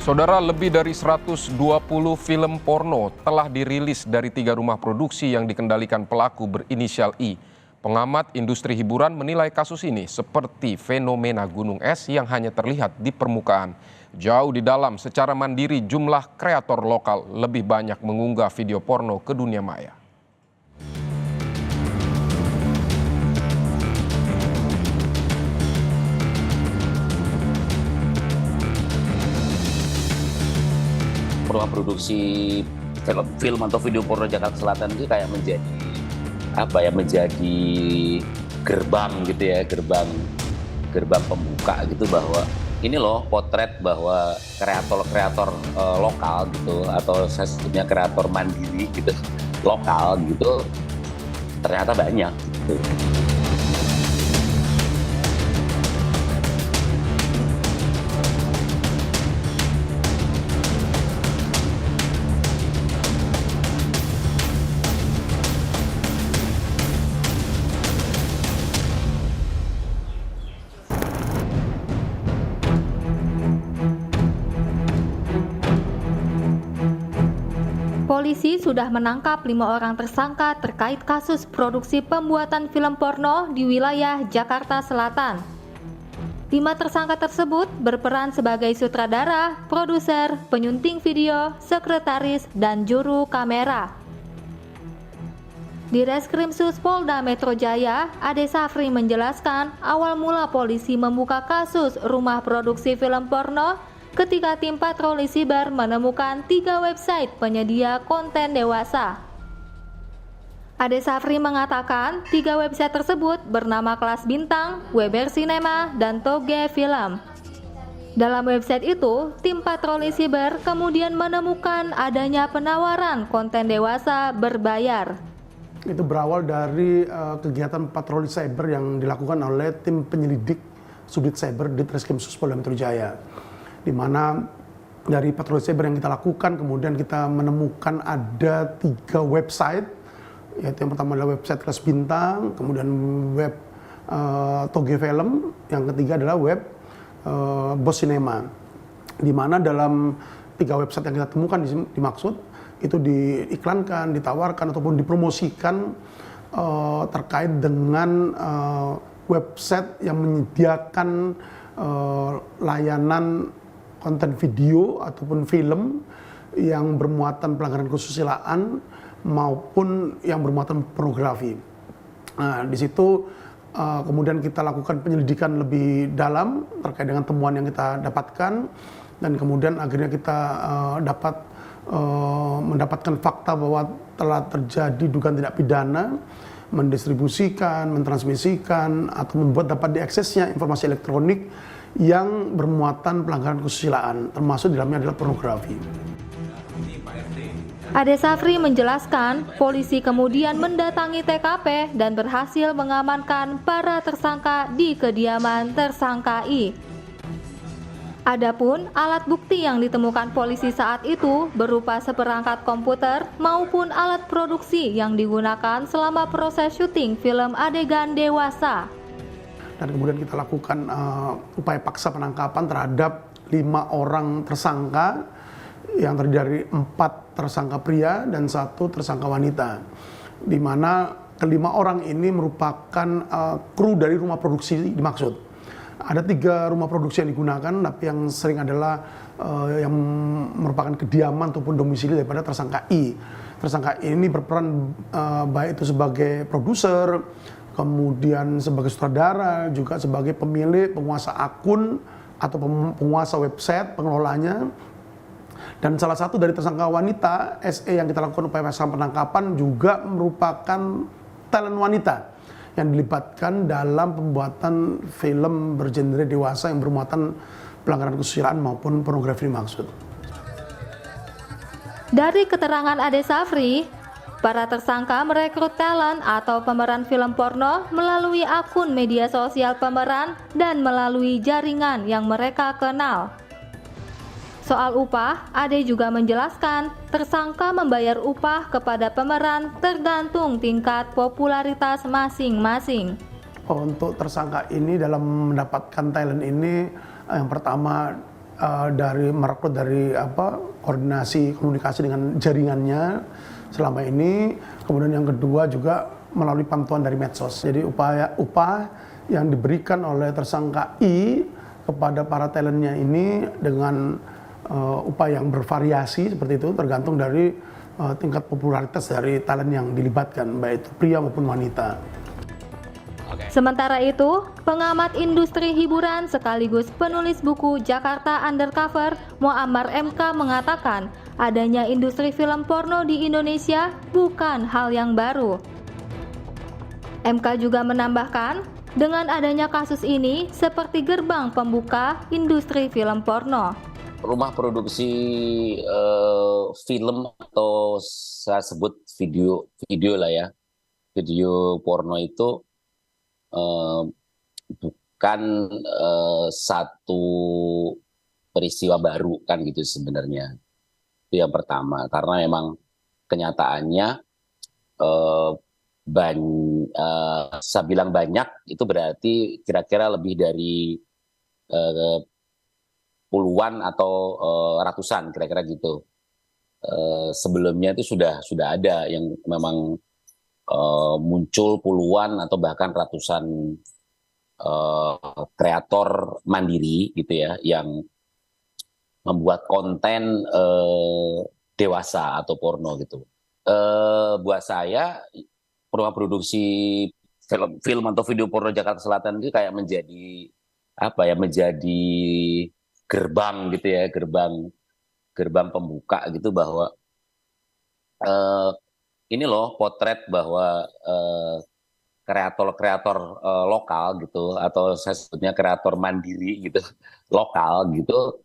Saudara, lebih dari 120 film porno telah dirilis dari 3 rumah produksi yang dikendalikan pelaku berinisial I. Pengamat industri hiburan menilai kasus ini seperti fenomena gunung es yang hanya terlihat di permukaan. Jauh di dalam, secara mandiri jumlah kreator lokal lebih banyak mengunggah video porno ke dunia maya. Rumah produksi film atau video porno Jakarta Selatan itu kayak menjadi gerbang gitu ya, gerbang pembuka gitu, bahwa ini loh potret bahwa kreator lokal gitu, atau saya sebutnya kreator mandiri gitu, lokal gitu, ternyata banyak gitu. Polisi sudah menangkap 5 orang tersangka terkait kasus produksi pembuatan film porno di wilayah Jakarta Selatan. 5 tersangka tersebut berperan sebagai sutradara, produser, penyunting video, sekretaris, dan juru kamera. Di Reskrimsus Polda Metro Jaya, Ade Safri menjelaskan awal mula polisi membuka kasus rumah produksi film porno ketika tim patroli siber menemukan 3 website penyedia konten dewasa. Ade Safri mengatakan 3 website tersebut bernama Kelas Bintang, Weber Cinema, dan Toge Film. Dalam website itu, tim patroli siber kemudian menemukan adanya penawaran konten dewasa berbayar. Itu berawal dari kegiatan patroli cyber yang dilakukan oleh tim penyelidik Subdit Cyber di Reskrimsus Polda Metro Jaya, di mana dari patroli cyber yang kita lakukan kemudian kita menemukan ada 3 website, yaitu yang pertama adalah website Kelas Bintang, kemudian web Toge Film, yang ketiga adalah web Bos Cinema, di mana dalam 3 website yang kita temukan dimaksud itu diiklankan, ditawarkan ataupun dipromosikan terkait dengan website yang menyediakan layanan konten video ataupun film yang bermuatan pelanggaran kesusilaan maupun yang bermuatan pornografi. Nah, di situ kemudian kita lakukan penyelidikan lebih dalam terkait dengan temuan yang kita dapatkan, dan kemudian akhirnya kita mendapatkan fakta bahwa telah terjadi dugaan tindak pidana mendistribusikan, mentransmisikan, atau membuat dapat diaksesnya informasi elektronik yang bermuatan pelanggaran kesusilaan, termasuk di dalamnya adalah pornografi. Ade Safri menjelaskan, polisi kemudian mendatangi TKP dan berhasil mengamankan para tersangka di kediaman tersangka I. Adapun alat bukti yang ditemukan polisi saat itu berupa seperangkat komputer maupun alat produksi yang digunakan selama proses syuting film adegan dewasa. Dan kemudian kita lakukan upaya paksa penangkapan terhadap 5 orang tersangka yang terdiri dari 4 tersangka pria dan 1 tersangka wanita, di mana kelima orang ini merupakan kru dari rumah produksi dimaksud. Ada 3 rumah produksi yang digunakan, tapi yang sering adalah yang merupakan kediaman ataupun domisili daripada tersangka I. Tersangka ini berperan baik itu sebagai produser, kemudian sebagai sutradara, juga sebagai pemilik, penguasa akun atau penguasa website, pengelolanya. Dan salah satu dari tersangka wanita, SE, yang kita lakukan upaya paksa penangkapan juga merupakan talent wanita yang dilibatkan dalam pembuatan film bergenre dewasa yang bermuatan pelanggaran kesusilaan maupun pornografi dimaksud. Dari keterangan Ade Safri, para tersangka merekrut talent atau pemeran film porno melalui akun media sosial pemeran dan melalui jaringan yang mereka kenal. Soal upah, Ade juga menjelaskan tersangka membayar upah kepada pemeran tergantung tingkat popularitas masing-masing. Untuk tersangka ini dalam mendapatkan talent ini, yang pertama merekrut dari koordinasi komunikasi dengan jaringannya selama ini. Kemudian yang kedua juga melalui pantauan dari medsos. Jadi upah yang diberikan oleh tersangka I kepada para talentnya ini dengan upah yang bervariasi seperti itu, tergantung dari tingkat popularitas dari talent yang dilibatkan, baik itu pria maupun wanita. Sementara itu, pengamat industri hiburan sekaligus penulis buku Jakarta Undercover, Muammar MK mengatakan adanya industri film porno di Indonesia bukan hal yang baru. MK juga menambahkan, dengan adanya kasus ini seperti gerbang pembuka industri film porno. Rumah produksi film atau saya sebut video lah ya, video porno itu bukan satu peristiwa baru kan gitu sebenarnya. Itu yang pertama, karena memang kenyataannya saya bilang banyak itu berarti kira-kira lebih dari puluhan atau ratusan kira-kira gitu. Sebelumnya itu sudah ada yang memang muncul puluhan atau bahkan ratusan kreator mandiri gitu ya, yang membuat konten dewasa atau porno gitu. Buat saya rumah produksi film atau video porno Jakarta Selatan itu kayak menjadi menjadi gerbang gitu ya, gerbang pembuka gitu, bahwa ini loh potret bahwa kreator lokal gitu, atau saya sebutnya kreator mandiri gitu, lokal gitu,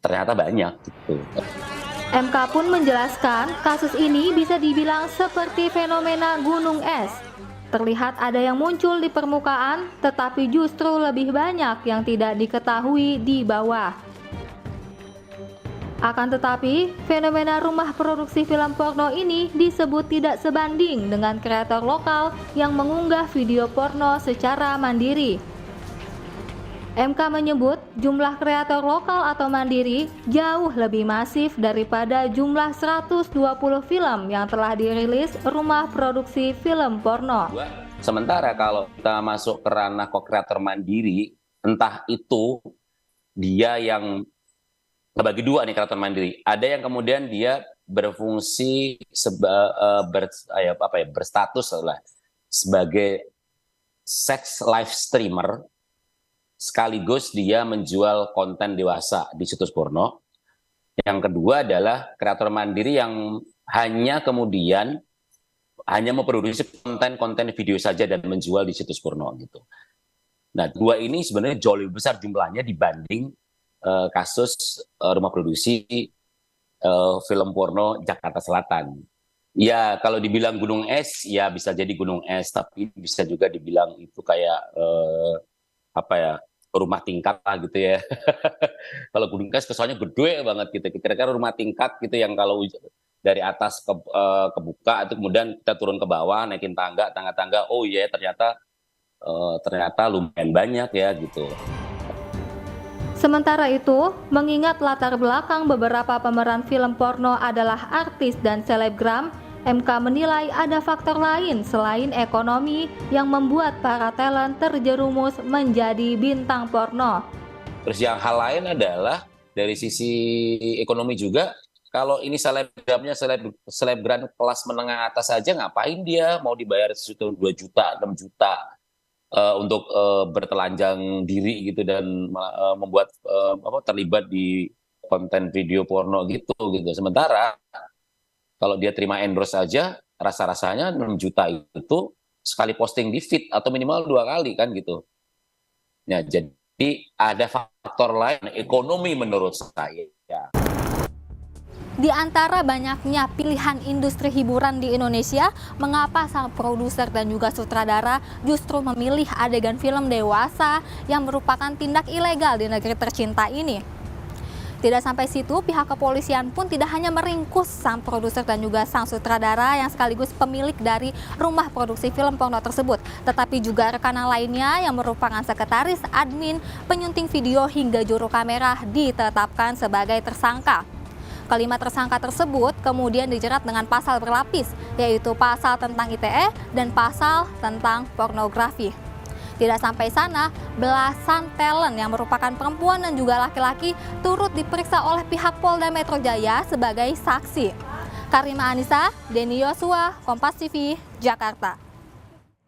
ternyata banyak gitu. MK pun menjelaskan kasus ini bisa dibilang seperti fenomena gunung es. Terlihat ada yang muncul di permukaan, tetapi justru lebih banyak yang tidak diketahui di bawah. Akan tetapi, fenomena rumah produksi film porno ini disebut tidak sebanding dengan kreator lokal yang mengunggah video porno secara mandiri. MK menyebut jumlah kreator lokal atau mandiri jauh lebih masif daripada jumlah 120 film yang telah dirilis rumah produksi film porno. Sementara kalau kita masuk ke ranah kreator mandiri, entah itu dia yang bagi dua nih kreator mandiri. Ada yang kemudian dia berfungsi berstatus lah sebagai sex live streamer, sekaligus dia menjual konten dewasa di situs porno. Yang kedua adalah kreator mandiri yang hanya memproduksi konten video saja dan menjual di situs porno gitu. Nah, dua ini sebenarnya jauh lebih besar jumlahnya dibanding kasus rumah produksi film porno Jakarta Selatan. Ya, kalau dibilang gunung es, ya bisa jadi gunung es, tapi bisa juga dibilang itu kayak rumah tingkat lah gitu ya. Kalau gunung es kesannya gede banget gitu. Kira-kira rumah tingkat gitu yang kalau dari atas kebuka itu kemudian kita turun ke bawah, naikin tangga, oh iya ternyata lumayan banyak ya gitu. Sementara itu, mengingat latar belakang beberapa pemeran film porno adalah artis dan selebgram, MK menilai ada faktor lain selain ekonomi yang membuat para talent terjerumus menjadi bintang porno. Terus yang hal lain adalah dari sisi ekonomi juga, kalau ini selebgramnya selebgram kelas menengah atas saja, ngapain dia mau dibayar 1 2 juta, 6 juta untuk bertelanjang diri gitu dan membuat terlibat di konten video porno gitu. Sementara kalau dia terima endorse saja, rasa-rasanya 6 juta itu sekali posting di feed atau minimal 2 kali kan gitu. Nah, jadi ada faktor lain ekonomi menurut saya. Di antara banyaknya pilihan industri hiburan di Indonesia, mengapa sang produser dan juga sutradara justru memilih adegan film dewasa yang merupakan tindak ilegal di negeri tercinta ini? Tidak sampai situ, pihak kepolisian pun tidak hanya meringkus sang produser dan juga sang sutradara yang sekaligus pemilik dari rumah produksi film porno tersebut, tetapi juga rekanan lainnya yang merupakan sekretaris, admin, penyunting video hingga juru kamera ditetapkan sebagai tersangka. Kelima tersangka tersebut kemudian dijerat dengan pasal berlapis, yaitu pasal tentang ITE dan pasal tentang pornografi. Tidak sampai sana, belasan talent yang merupakan perempuan dan juga laki-laki turut diperiksa oleh pihak Polda Metro Jaya sebagai saksi. Karima Anissa, Denny Yosua, Kompas TV, Jakarta.